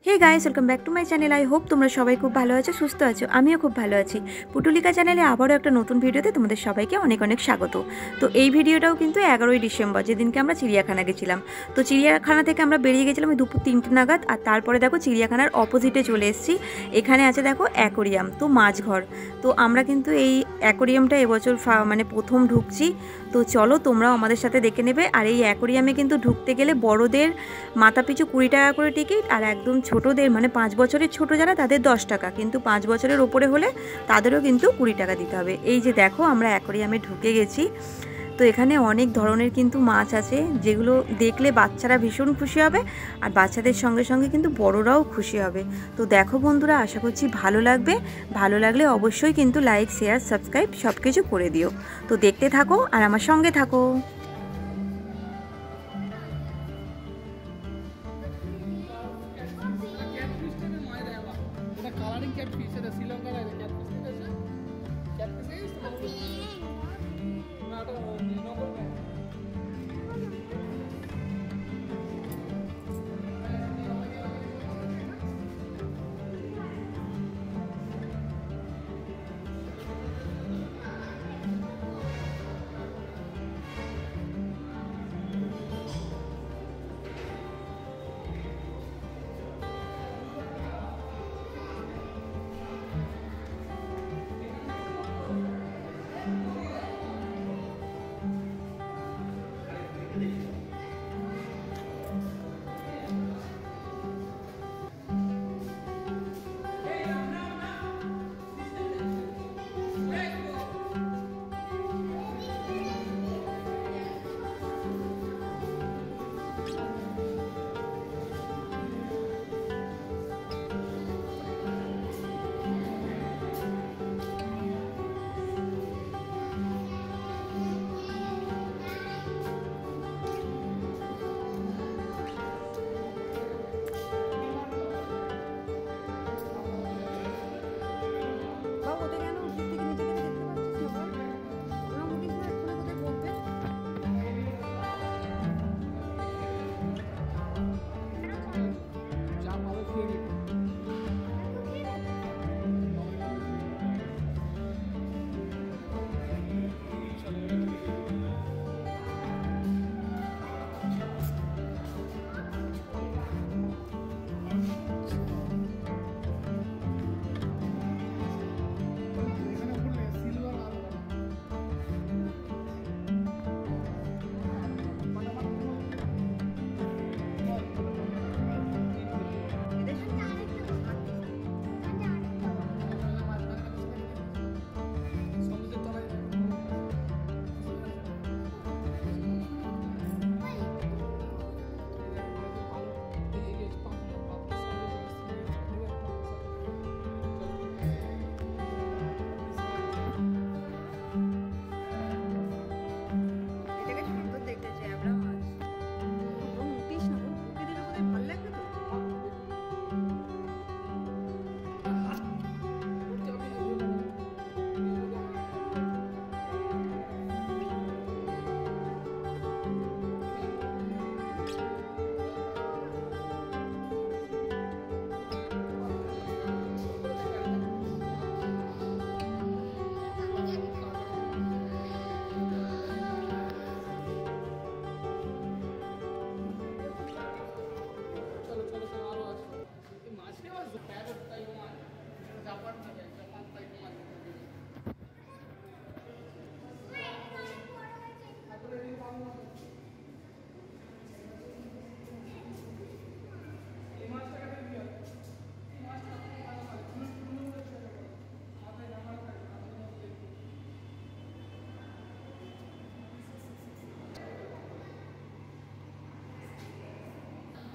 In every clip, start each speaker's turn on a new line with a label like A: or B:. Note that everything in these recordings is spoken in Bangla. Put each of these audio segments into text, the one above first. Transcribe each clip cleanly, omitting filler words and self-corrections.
A: Hey guys welcome back to my channel. I hope তোমরা সবাই খুব ভালো আছো, সুস্থ আছো। আমিও খুব ভালো আছি। পুটুলিকা চ্যানেলে আবারও একটা নতুন ভিডিওতে তোমাদের সবাইকে অনেক অনেক স্বাগত। তো এই ভিডিওটাও কিন্তু 11ই ডিসেম্বর, যেদিনকে আমরা চিড়িয়াখানা গেছিলাম। তো চিড়িয়াখানা থেকে আমরা বেরিয়ে গেছিলাম ওই দুপুর 3টে নাগাদ। আর তারপরে দেখো চিড়িয়াখানার অপোজিটে চলে এসেছি। এখানে আছে দেখো অ্যাকোরিয়াম, তো মাছঘর। তো আমরা কিন্তু এই অ্যাকোরিয়ামটা এবছর মানে প্রথম ঢুকছি। তো চলো তোমরাও আমাদের সাথে দেখে নেবে। আর এই অ্যাকোরিয়ামে কিন্তু ঢুকতে গেলে বড়দের মাথাপিছু 20 টাকা করে টিকিট, আর একদম ছোটদের মানে 5 বছরের ছোট যারা তাদের 10 টাকা, কিন্তু 5 বছরের ওপরে হলে তাদেরও কিন্তু 20 টাকা দিতে হবে। এই যে দেখো আমরা অ্যাকোরিয়ামে ঢুকে গেছি। তো এখানে অনেক ধরনের কিন্তু মাছ আছে, যেগুলো দেখলে বাচ্চারা ভীষণ খুশি হবে, আর বাচ্চাদের সঙ্গে সঙ্গে কিন্তু বড়রাও খুশি হবে। তো দেখো বন্ধুরা, আশা করছি ভালো লাগবে। ভালো লাগলে অবশ্যই কিন্তু লাইক, শেয়ার, সাবস্ক্রাইব সব কিছু করে দিও। তো দেখতে থাকো আর আমার সঙ্গে থাকো।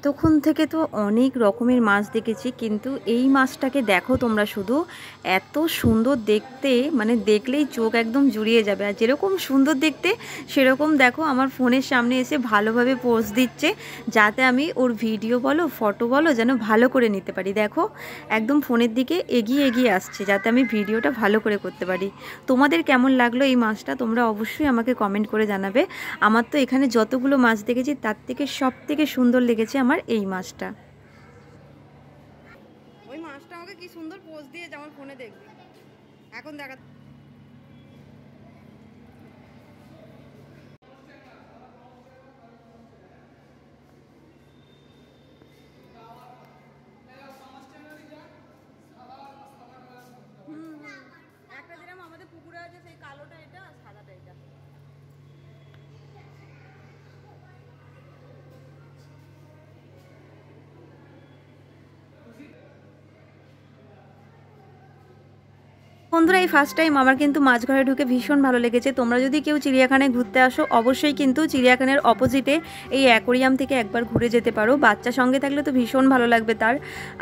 A: তখন থেকে তো অনেক রকমের মাছ দেখেছি, কিন্তু এই মাছটাকে দেখো তোমরা শুধু, এত সুন্দর দেখতে, মানে দেখলেই চোখ একদম জুড়িয়ে যাবে। আর যেরকম সুন্দর দেখতে সেরকম দেখো আমার ফোনের সামনে এসে ভালোভাবে পোজ দিচ্ছে, যাতে আমি ওর ভিডিও বলো ফটো বলো যেন ভালো করে নিতে পারি। দেখো একদম ফোনের দিকে এগিয়ে এগিয়ে আসছে, যাতে আমি ভিডিওটা ভালো করে করতে পারি। তোমাদের কেমন লাগলো এই মাছটা তোমরা অবশ্যই আমাকে কমেন্ট করে জানাবে। আমার তো এখানে যতগুলো মাছ দেখেছি তার থেকে সব থেকে সুন্দর লেগেছে আমার এই মাছটা। মাছটা আমাকে কি সুন্দর পোজ দিয়ে যেমন ফোনে দেখবি এখন দেখা। একটা যেরকম আমাদের পুকুরে আছে সেই কালোটা এটা আর সাদাটা এটা। বন্ধুরা এই ফার্স্ট টাইম আমার কিন্তু মাছঘরে ঢুকে ভীষণ ভালো লেগেছে। তোমরা যদি কেউ চিড়িয়াখানায় ঘুরতে আসো অবশ্যই কিন্তু চিড়িয়াখানার অপোজিটে এই অ্যাকোরিয়াম থেকে একবার ঘুরে যেতে পারো। বাচ্চা সঙ্গে থাকলে তো ভীষণ ভালো লাগবে তার।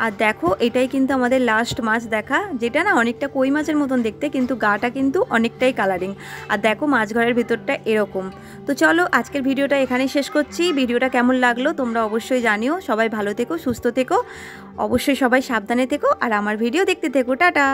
A: আর দেখো এটাই কিন্তু আমাদের লাস্ট মাছ দেখা, যেটা না অনেকটা কই মাছের মতন দেখতে, কিন্তু গাটা কিন্তু অনেকটাই কালারিং। আর দেখো মাছঘরের ভেতরটা এরকম। তো চলো আজকের ভিডিওটা এখানেই শেষ করছি। ভিডিওটা কেমন লাগলো তোমরা অবশ্যই জানিও। সবাই ভালো থেকো, সুস্থ থেকো, অবশ্যই সবাই সাবধানে থেকো, আর আমার ভিডিও দেখতে থেকো। টাটা।